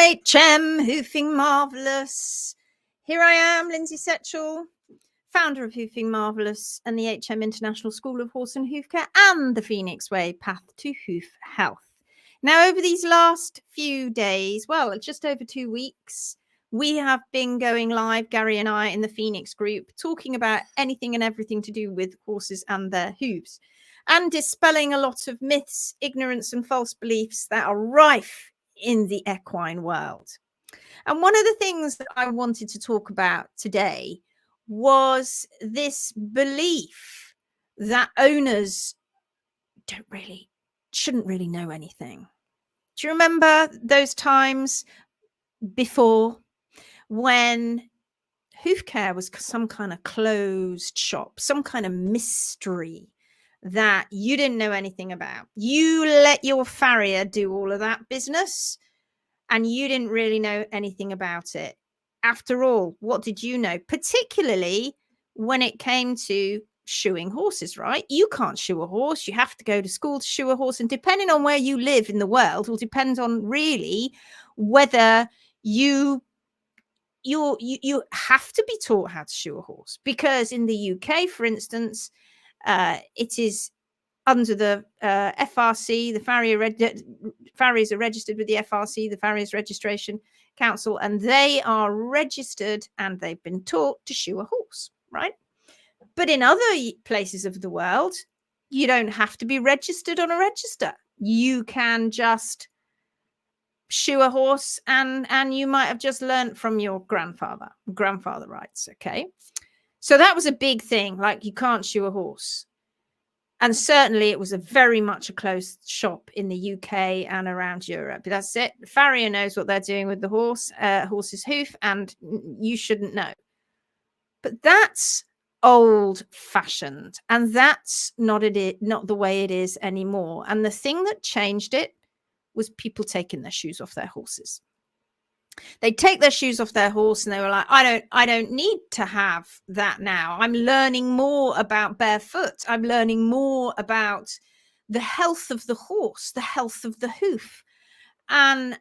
HM Hoofing Marvellous. Here I am, Lindsay Setchell, founder of Hoofing Marvellous and the HM International School of Horse and Hoof Care and the Phoenix Way Path to Hoof Health. Now, over these last few days, well, just over 2 weeks, we have been going live, Gary and I, in the Phoenix group, talking about anything and everything to do with horses and their hooves, and dispelling a lot of myths, ignorance, and false beliefs that are rife in the equine world. And one of the things that I wanted to talk about today was this belief that owners shouldn't really know anything. Do you remember those times before when hoof care was some kind of closed shop, some kind of mystery that you didn't know anything about? You let your farrier do all of that business and you didn't really know anything about it. After all, what did you know? Particularly when it came to shoeing horses, right? You can't shoe a horse. You have to go to school to shoe a horse. And depending on where you live in the world will depend on really whether you have to be taught how to shoe a horse. Because in the UK, for instance, it is under the FRC, the farriers are registered with the FRC, the Farriers Registration Council, and they are registered and they've been taught to shoe a horse, right? But in other places of the world, you don't have to be registered on a register. You can just shoe a horse and you might have just learned from your grandfather rights, okay? So that was a big thing, like you can't shoe a horse. And certainly it was very much a closed shop in the UK and around Europe. That's it. The farrier knows what they're doing with the horse's hoof, and you shouldn't know. But that's old fashioned, and that's not the way it is anymore. And the thing that changed it was people taking their shoes off their horses. They'd take their shoes off their horse and they were like, I don't need to have that now. I'm learning more about barefoot. I'm learning more about the health of the horse, the health of the hoof. And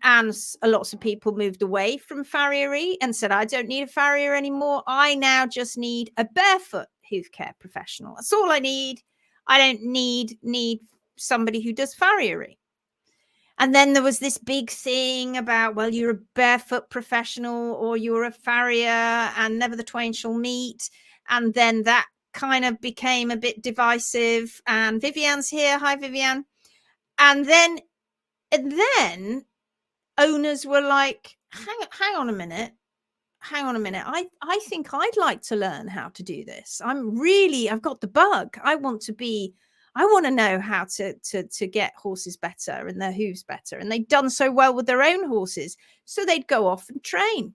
lots of people moved away from farriery and said, I don't need a farrier anymore. I now just need a barefoot hoof care professional. That's all I need. I don't need somebody who does farriery. And then there was this big thing about, well, you're a barefoot professional or you're a farrier and never the twain shall meet. And then that kind of became a bit divisive. And Vivian's here. Hi, Vivian. And then owners were like, hang on a minute. I think I'd like to learn how to do this. I've got the bug. I want to know how to get horses better and their hooves better. And they'd done so well with their own horses. So they'd go off and train.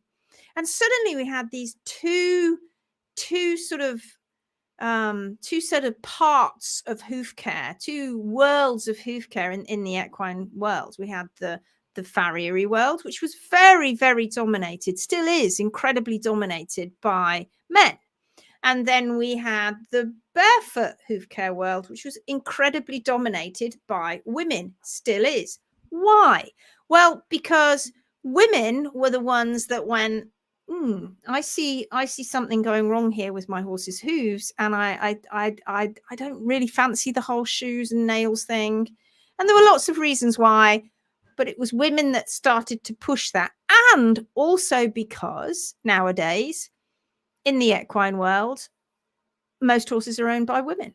And suddenly we had these two sort of parts of hoof care, two worlds of hoof care in the equine world. We had the farriery world, which was very, very dominated, still is incredibly dominated by men. And then we had the barefoot hoof care world, which was incredibly dominated by women, still is. Why? Well, because women were the ones that went, I see something going wrong here with my horse's hooves, and I don't really fancy the whole shoes and nails thing. And there were lots of reasons why, but it was women that started to push that. And also because nowadays, in the equine world, most horses are owned by women.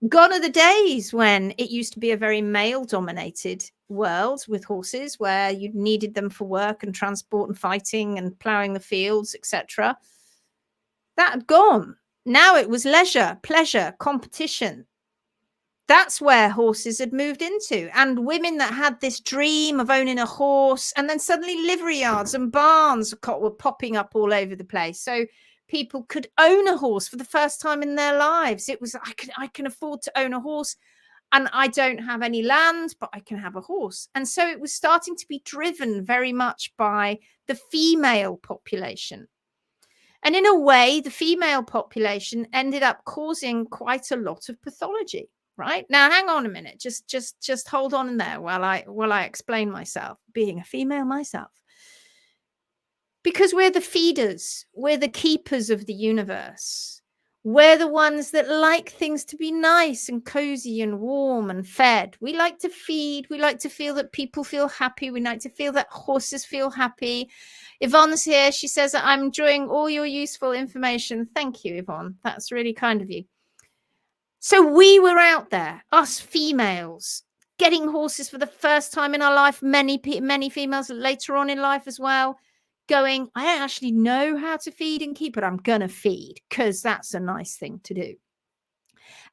Gone are the days when it used to be a very male-dominated world with horses where you needed them for work and transport and fighting and ploughing the fields, etc. That had gone. Now it was leisure, pleasure, competition. That's where horses had moved into. And women that had this dream of owning a horse, and then suddenly livery yards and barns were popping up all over the place. So people could own a horse for the first time in their lives. It was, I can afford to own a horse, and I don't have any land, but I can have a horse. And so it was starting to be driven very much by the female population. And in a way, the female population ended up causing quite a lot of pathology. right? Now, hang on a minute. Just hold on in there while I explain myself, being a female myself. Because we're the feeders, we're the keepers of the universe. We're the ones that like things to be nice and cozy and warm and fed. We like to feed. We like to feel that people feel happy. We like to feel that horses feel happy. Yvonne's here. She says, I'm enjoying all your useful information. Thank you, Yvonne. That's really kind of you. So we were out there, us females, getting horses for the first time in our life. Many females later on in life as well, going, I don't actually know how to feed and keep, but I'm going to feed because that's a nice thing to do.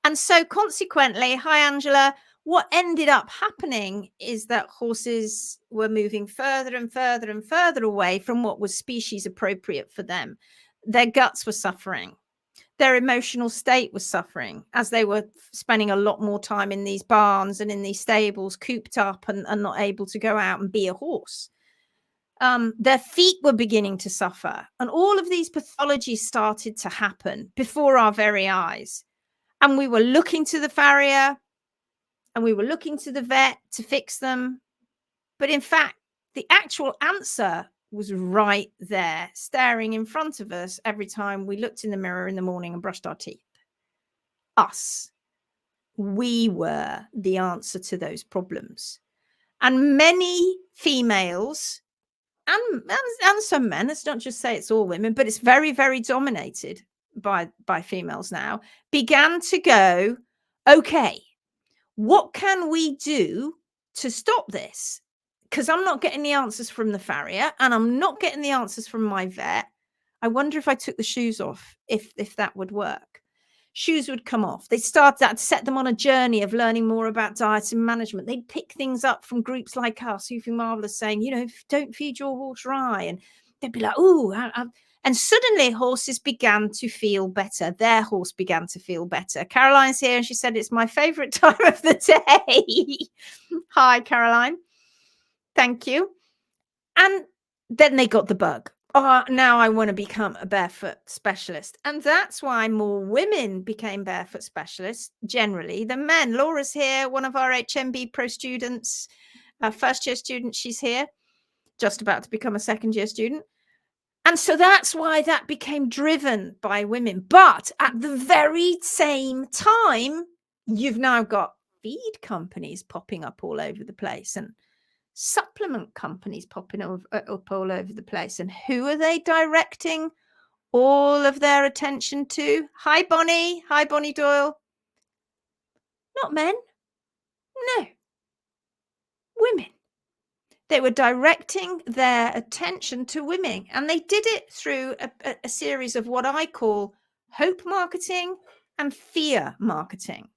And so consequently, hi, Angela, what ended up happening is that horses were moving further and further and further away from what was species appropriate for them. Their guts were suffering. Their emotional state was suffering as they were spending a lot more time in these barns and in these stables, cooped up and not able to go out and be a horse. Their feet were beginning to suffer. And all of these pathologies started to happen before our very eyes. And we were looking to the farrier and we were looking to the vet to fix them. But in fact, the actual answer was right there, staring in front of us every time we looked in the mirror in the morning and brushed our teeth. Us. We were the answer to those problems. And many females and some men, let's not just say it's all women, but it's very, very dominated by females now, began to go, okay, what can we do to stop this? Because I'm not getting the answers from the farrier and I'm not getting the answers from my vet. I wonder if I took the shoes off, if that would work. Shoes would come off. They start that, set them on a journey of learning more about diet and management. They'd pick things up from groups like us, Hoofing Marvellous, saying, you know, don't feed your horse rye. And they'd be like, oh, and suddenly horses began to feel better. Their horse began to feel better. Caroline's here and she said, it's my favorite time of the day. Hi, Caroline. Thank you. And then they got the bug. Oh, now I want to become a barefoot specialist. And that's why more women became barefoot specialists generally than men. Laura's here, one of our HMB Pro students, first year student. She's here, just about to become a second year student. And so that's why that became driven by women. But at the very same time, you've now got feed companies popping up all over the place and supplement companies popping up all over the place. And who are they directing all of their attention to? Hi, Bonnie. Hi, Bonnie Doyle. Not men. No. Women. They were directing their attention to women. And they did it through a series of what I call hope marketing and fear marketing.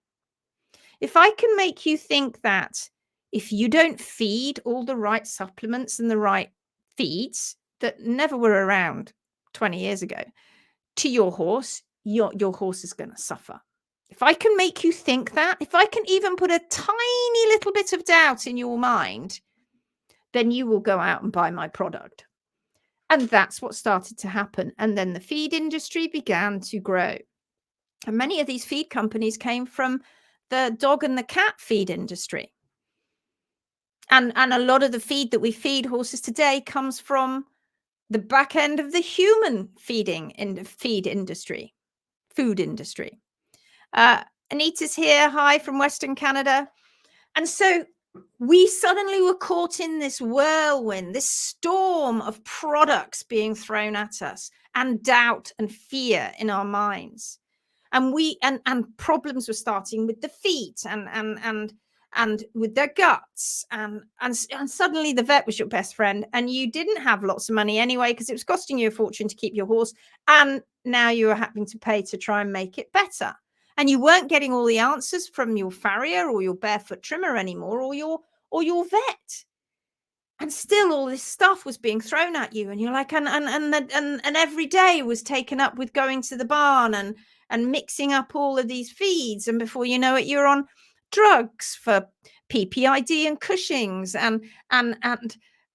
If I can make you think that if you don't feed all the right supplements and the right feeds that never were around 20 years ago to your horse, your horse is going to suffer. If I can make you think that, if I can even put a tiny little bit of doubt in your mind, then you will go out and buy my product. And that's what started to happen. And then the feed industry began to grow. And many of these feed companies came from the dog and the cat feed industry. And a lot of the feed that we feed horses today comes from the back end of the human food industry. Anita's here. Hi from Western Canada. And so we suddenly were caught in this whirlwind, this storm of products being thrown at us and doubt and fear in our minds. And problems were starting with the feet and with their guts, and suddenly the vet was your best friend, and you didn't have lots of money anyway because it was costing you a fortune to keep your horse, and now you were having to pay to try and make it better, and you weren't getting all the answers from your farrier or your barefoot trimmer anymore, or your vet, and still all this stuff was being thrown at you, and you're like, and every day was taken up with going to the barn and mixing up all of these feeds, and before you know it, you're on drugs for PPID and Cushing's and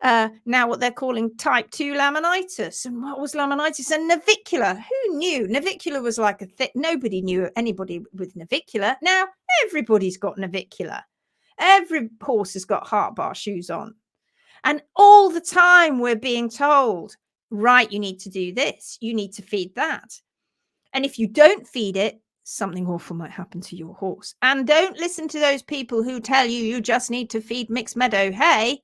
now what they're calling type 2 laminitis. And what was laminitis? And navicular. Who knew? Navicular was like a thing. Nobody knew anybody with navicular. Now everybody's got navicular. Every horse has got heart bar shoes on. And all the time we're being told, right, you need to do this. You need to feed that. And if you don't feed it, something awful might happen to your horse. And don't listen to those people who tell you you just need to feed mixed meadow hay.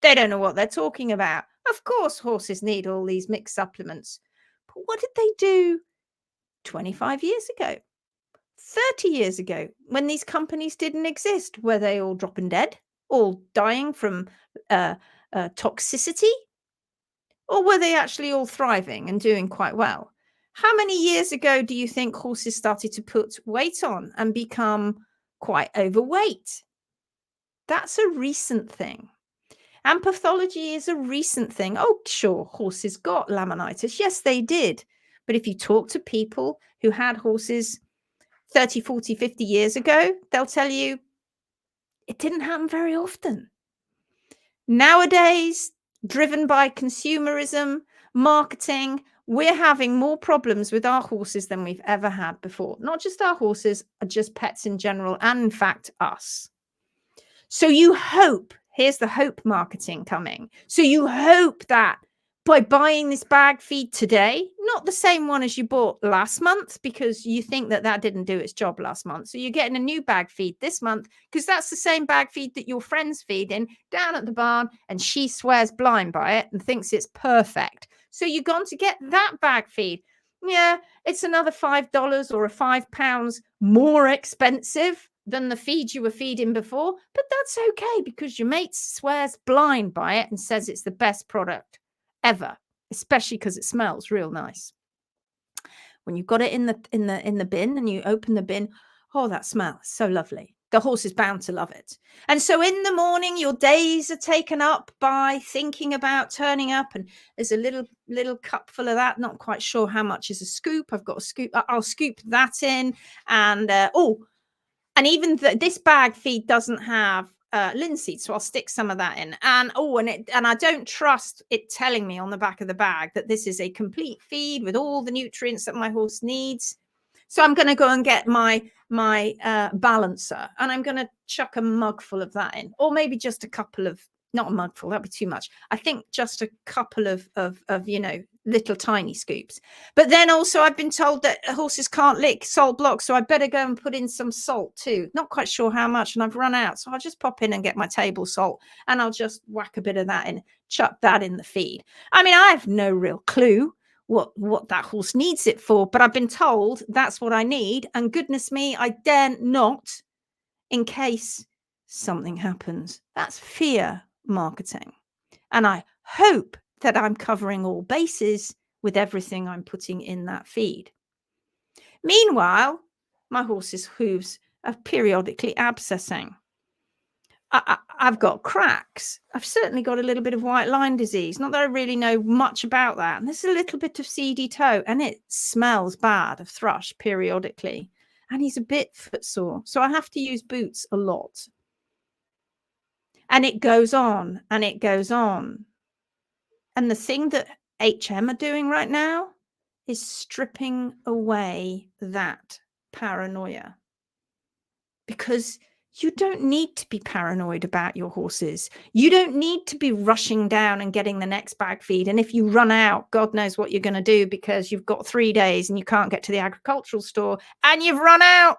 They don't know what they're talking about. Of course, horses need all these mixed supplements. But what did they do 25 years ago, 30 years ago, when these companies didn't exist? Were they all dropping dead, all dying from toxicity? Or were they actually all thriving and doing quite well? How many years ago do you think horses started to put weight on and become quite overweight? That's a recent thing. And pathology is a recent thing. Oh, sure, horses got laminitis. Yes, they did. But if you talk to people who had horses 30, 40, 50 years ago, they'll tell you it didn't happen very often. Nowadays, driven by consumerism, marketing, we're having more problems with our horses than we've ever had before. Not just our horses, just pets in general, and in fact, us. So you hope, here's the hope marketing coming. So you hope that by buying this bag feed today, not the same one as you bought last month, because you think that that didn't do its job last month. So you're getting a new bag feed this month, because that's the same bag feed that your friend's feeding down at the barn, and she swears blind by it and thinks it's perfect. So you've gone to get that bag feed. Yeah, it's another $5 or a £5 more expensive than the feed you were feeding before, but that's okay because your mate swears blind by it and says it's the best product ever, especially because it smells real nice. When you've got it in the bin and you open the bin, oh, that smell is so lovely. The horse is bound to love it. And so in the morning, your days are taken up by thinking about turning up, and there's a little cup full of that. Not quite sure how much is a scoop. I've got a scoop. I'll scoop that in, and and even this bag feed doesn't have linseed, so I'll stick some of that in. And and I don't trust it telling me on the back of the bag that this is a complete feed with all the nutrients that my horse needs. So I'm going to go and get my balancer, and I'm going to chuck a mug full of that in, or maybe just a couple of, not a mug full, that'd be too much. I think just a couple of little tiny scoops. But then also I've been told that horses can't lick salt blocks, so I better go and put in some salt too. Not quite sure how much, and I've run out, so I'll just pop in and get my table salt, and I'll just whack a bit of that in, chuck that in the feed. I mean, I have no real clue what that horse needs it for, but I've been told that's what I need, and goodness me, I dare not, in case something happens. That's fear marketing. And I hope that I'm covering all bases with everything I'm putting in that feed. Meanwhile, my horse's hooves are periodically abscessing. I've got cracks. I've certainly got a little bit of white line disease. Not that I really know much about that. And there's a little bit of seedy toe, and it smells bad of thrush periodically. And he's a bit footsore, so I have to use boots a lot. And it goes on and it goes on. And the thing that HM are doing right now is stripping away that paranoia, because you don't need to be paranoid about your horses. You don't need to be rushing down and getting the next bag feed. And if you run out, God knows what you're going to do, because you've got 3 days and you can't get to the agricultural store and you've run out,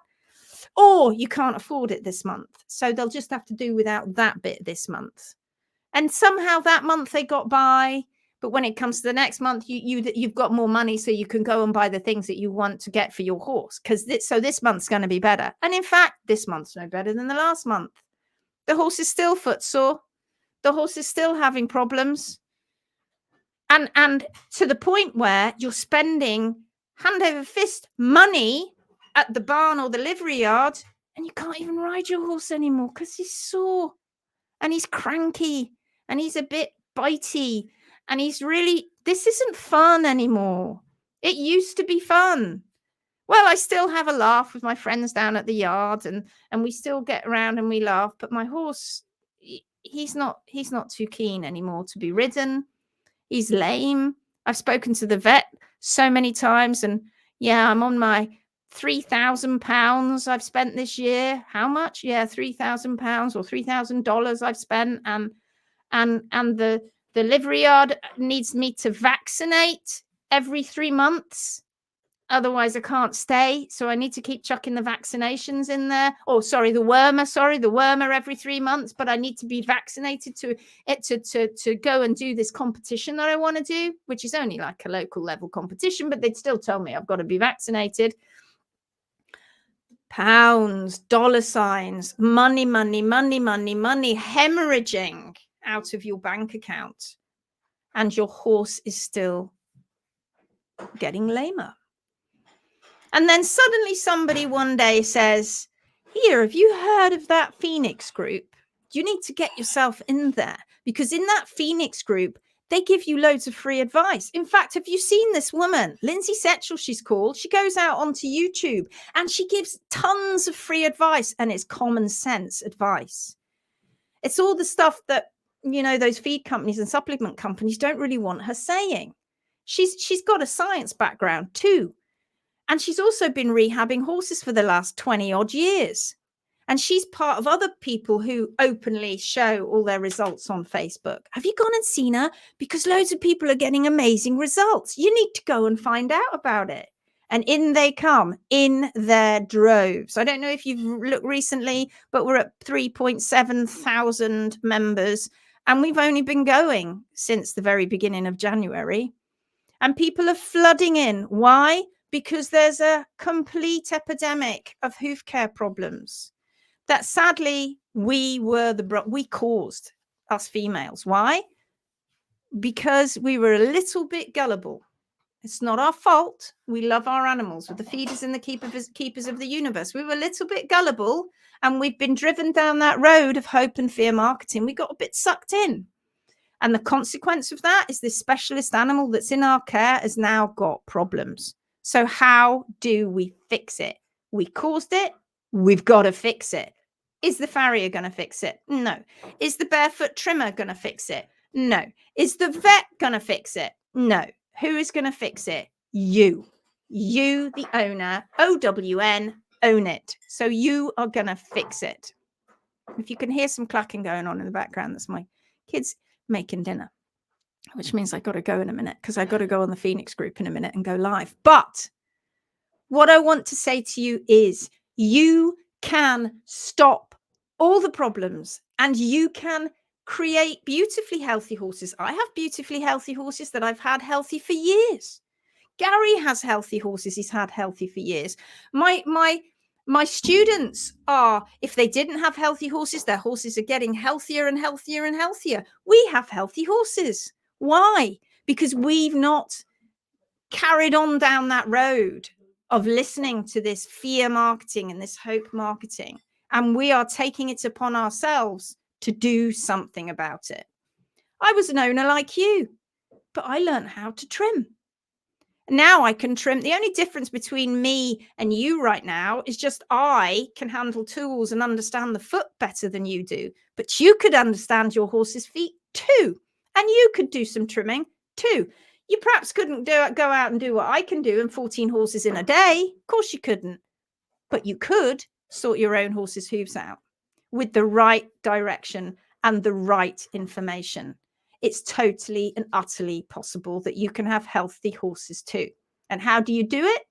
or you can't afford it this month. So they'll just have to do without that bit this month. And somehow that month they got by. But when it comes to the next month, you've got more money, so you can go and buy the things that you want to get for your horse. So this month's going to be better. And in fact, this month's no better than the last month. The horse is still footsore. The horse is still having problems. And to the point where you're spending hand over fist money at the barn or the livery yard, and you can't even ride your horse anymore because he's sore and he's cranky and he's a bit bitey. And this isn't fun anymore. It used to be fun. Well, I still have a laugh with my friends down at the yard, and we still get around and we laugh. But my horse, he's not too keen anymore to be ridden. He's lame. I've spoken to the vet so many times, and yeah, I'm on my £3,000 I've spent this year. How much? Yeah, £3,000 or $3,000 I've spent, and the livery yard needs me to vaccinate every 3 months. Otherwise, I can't stay. So I need to keep chucking the vaccinations in there. Oh, sorry, the wormer every 3 months. But I need to be vaccinated to go and do this competition that I want to do, which is only like a local level competition. But they'd still tell me I've got to be vaccinated. Pounds, dollar signs, money, hemorrhaging out of your bank account. And your horse is still getting lamer. And then suddenly somebody one day says, here, have you heard of that Phoenix group? You need to get yourself in there, because in that Phoenix group, they give you loads of free advice. In fact, have you seen this woman, Lindsay Setchell, she's called? She goes out onto YouTube and she gives tons of free advice, and it's common sense advice. It's all the stuff that, you know, those feed companies and supplement companies don't really want her saying. She's got a science background too. And she's also been rehabbing horses for the last 20 odd years. And she's part of other people who openly show all their results on Facebook. Have you gone and seen her? Because loads of people are getting amazing results. You need to go and find out about it. And in they come, in their droves. I don't know if you've looked recently, but we're at 3.7 thousand members. And we've only been going since the very beginning of January. And people are flooding in. Why? Because there's a complete epidemic of hoof care problems that sadly we caused, us females. Why? Because we were a little bit gullible. It's not our fault. We love our animals. We're the feeders and the keepers of the universe. We were a little bit gullible, and we've been driven down that road of hope and fear marketing. We got a bit sucked in. And the consequence of that is this specialist animal that's in our care has now got problems. So how do we fix it? We caused it. We've got to fix it. Is the farrier going to fix it? No. Is the barefoot trimmer going to fix it? No. Is the vet going to fix it? No. Who is going to fix it? You. You, the owner, OWN, own it. So you are going to fix it. If you can hear some clacking going on in the background, that's my kids making dinner, which means I got to go in a minute, because I got to go on the Phoenix group in a minute and go live. But what I want to say to you is you can stop all the problems, and you can create beautifully healthy horses. I have beautifully healthy horses that I've had healthy for years. Gary has healthy horses he's had healthy for years. My students are, if they didn't have healthy horses, their horses are getting healthier and healthier and healthier. We have healthy horses. Why? Because we've not carried on down that road of listening to this fear marketing and this hope marketing. And we are taking it upon ourselves to do something about it. I was an owner like you, but I learned how to trim. Now I can trim. The only difference between me and you right now is just I can handle tools and understand the foot better than you do. But you could understand your horse's feet too. And you could do some trimming too. You perhaps couldn't go out and do what I can do and 14 horses in a day. Of course you couldn't. But you could sort your own horse's hooves out with the right direction and the right information. It's totally and utterly possible that you can have healthy horses too. And how do you do it?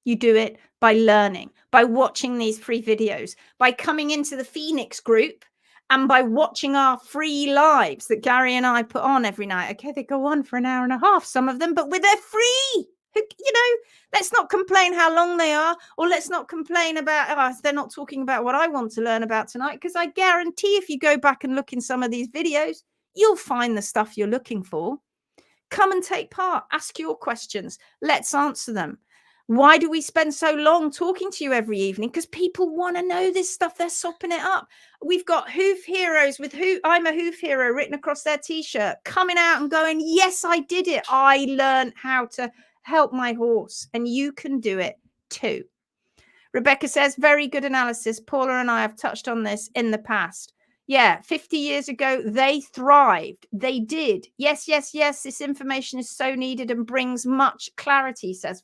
You do it by learning, by watching these free videos, by coming into the Phoenix group, and by watching our free lives that Gary and I put on every night. Okay, they go on for an hour and a half, some of them, but they're free. You know, let's not complain how long they are, or let's not complain about, they're not talking about what I want to learn about tonight, because I guarantee if you go back and look in some of these videos, you'll find the stuff you're looking for. Come and take part. Ask your questions. Let's answer them. Why do we spend so long talking to you every evening? Because people want to know this stuff. They're sopping it up. We've got hoof heroes with I'm a hoof hero written across their t-shirt, coming out and going, yes, I did it. I learned how to help my horse, and you can do it too. Rebecca says, very good analysis. Paula and I have touched on this in the past. Yeah, 50 years ago, they thrived. They did. Yes, yes, yes. This information is so needed and brings much clarity, says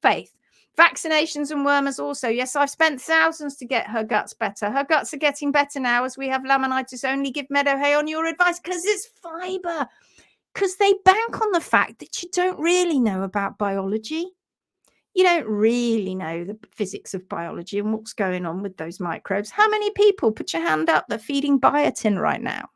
Faith. Vaccinations and wormers also. Yes, I've spent thousands to get her guts better. Her guts are getting better now as we have laminitis. Only give meadow hay on your advice because it's fiber. Because they bank on the fact that you don't really know about biology. You don't really know the physics of biology and what's going on with those microbes. How many people, put your hand up, they're feeding biotin right now?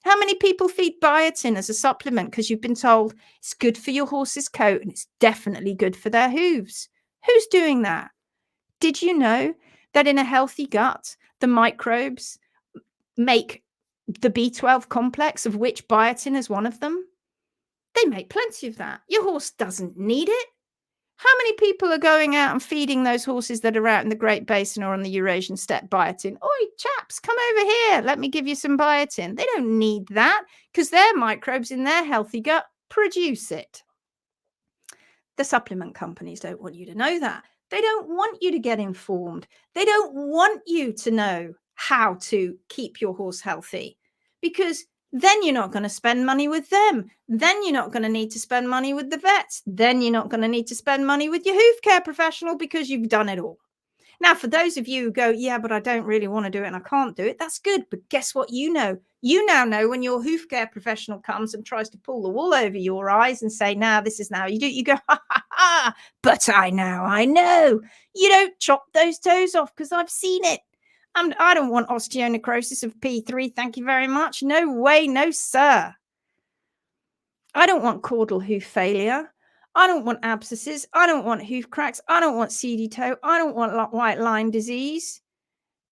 How many people feed biotin as a supplement because you've been told it's good for your horse's coat and it's definitely good for their hooves? Who's doing that? Did you know that in a healthy gut, the microbes make the B12 complex, of which biotin is one of them? They make plenty of that. Your horse doesn't need it. How many people are going out and feeding those horses that are out in the Great Basin or on the Eurasian steppe biotin? Oi, chaps, come over here. Let me give you some biotin. They don't need that because their microbes in their healthy gut produce it. The supplement companies don't want you to know that. They don't want you to get informed. They don't want you to know how to keep your horse healthy because then you're not going to spend money with them. Then you're not going to need to spend money with the vets. Then you're not going to need to spend money with your hoof care professional because you've done it all. Now, for those of you who go, yeah, but I don't really want to do it and I can't do it, that's good. But guess what? You now know when your hoof care professional comes and tries to pull the wool over your eyes and say, now this is now you do, you go, ha, ha, ha, but I know. You don't chop those toes off because I've seen it. I don't want osteonecrosis of P3. Thank you very much. No way, no, sir. I don't want caudal hoof failure. I don't want abscesses. I don't want hoof cracks. I don't want seedy toe. I don't want white line disease.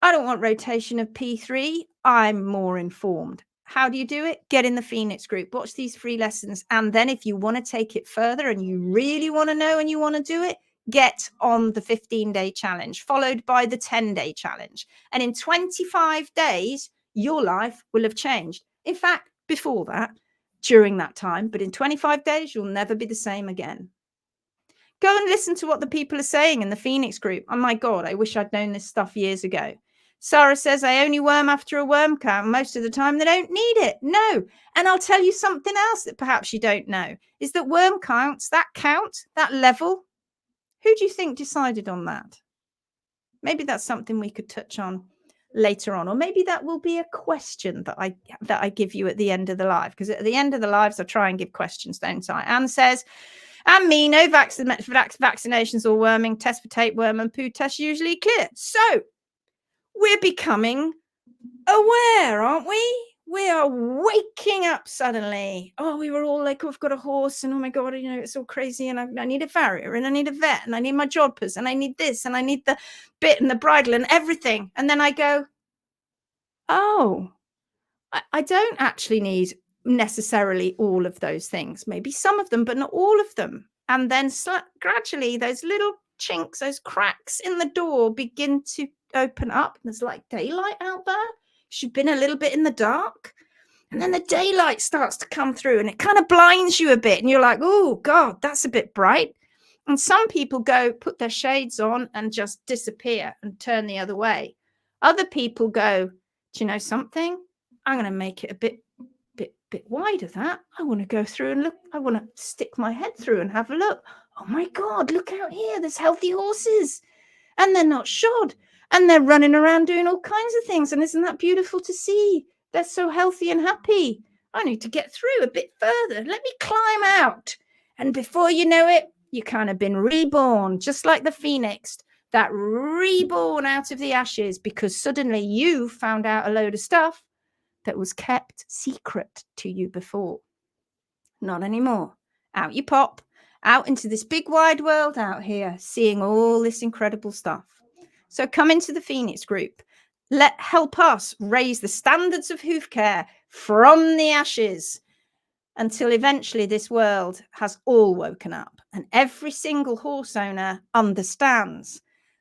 I don't want rotation of P3. I'm more informed. How do you do it? Get in the Phoenix group. Watch these free lessons. And then if you want to take it further and you really want to know and you want to do it, get on the 15-day challenge, followed by the 10-day challenge. And in 25 days, your life will have changed. In fact, before that, during that time, but in 25 days, you'll never be the same again. Go and listen to what the people are saying in the Phoenix group. Oh my God, I wish I'd known this stuff years ago. Sarah says, I only worm after a worm count. Most of the time, they don't need it. No. And I'll tell you something else that perhaps you don't know, is that worm counts, that count, that level, who do you think decided on that? Maybe that's something we could touch on later on, or maybe that will be a question that I give you at the end of the live, because at the end of the lives, I try and give questions, don't I? Anne says, and me, no vaccinations or worming, test for tapeworm and poo test usually clear. So we're becoming aware, aren't we? We are waking up suddenly. Oh, we were all like, oh, I've got a horse and oh my God, it's all crazy. And I need a farrier and I need a vet and I need my jodhpurs and I need this and I need the bit and the bridle and everything. And then I go, oh, I don't actually need necessarily all of those things. Maybe some of them, but not all of them. And then gradually those little chinks, those cracks in the door begin to open up. There's like daylight out there. You've been a little bit in the dark. And then the daylight starts to come through and it kind of blinds you a bit. And you're like, oh, God, that's a bit bright. And some people go, put their shades on and just disappear and turn the other way. Other people go, do you know something? I'm going to make it a bit wider. That I want to go through and look. I want to stick my head through and have a look. Oh my God, look out here. There's healthy horses and they're not shod and they're running around doing all kinds of things. And isn't that beautiful to see? They're so healthy and happy. I need to get through a bit further. Let me climb out. And before you know it, you kind of been reborn, just like the phoenix, that reborn out of the ashes because suddenly you found out a load of stuff that was kept secret to you before. Not anymore. Out you pop, out into this big wide world out here, seeing all this incredible stuff. So come into the Phoenix group. Help us raise the standards of hoof care from the ashes until eventually this world has all woken up and every single horse owner understands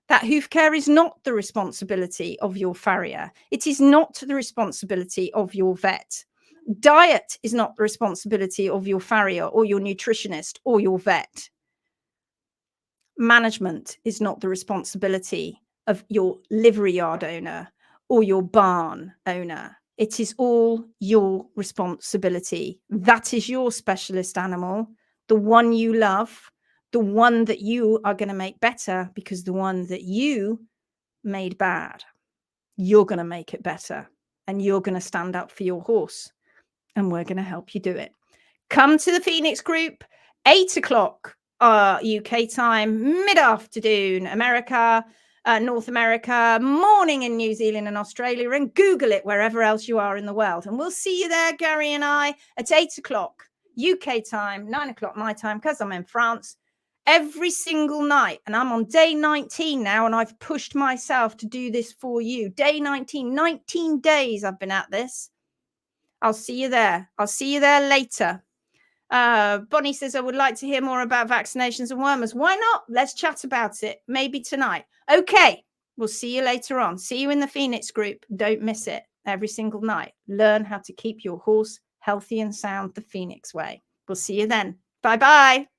that hoof care is not the responsibility of your farrier. It is not the responsibility of your vet. Diet is not the responsibility of your farrier or your nutritionist or your vet. Management is not the responsibility of your livery yard owner or your barn owner. It is all your responsibility. That is your specialist animal, the one you love, the one that you are going to make better, because the one that you made bad, you're going to make it better, and you're going to stand up for your horse, and we're going to help you do it. Come to the Phoenix group, 8 o'clock UK time, mid-afternoon America, North America, morning in New Zealand and Australia, and Google it wherever else you are in the world. And we'll see you there, Gary and I, at 8 o'clock UK time, 9 o'clock my time, because I'm in France, every single night. And I'm on day 19 now, and I've pushed myself to do this for you. Day 19, 19 days I've been at this. I'll see you there. I'll see you there later. Bonnie says, I would like to hear more about vaccinations and wormers. Why not? Let's chat about it. Maybe tonight. Okay. We'll see you later on. See you in the Phoenix group. Don't miss it every single night. Learn how to keep your horse healthy and sound the Phoenix way. We'll see you then. Bye-bye.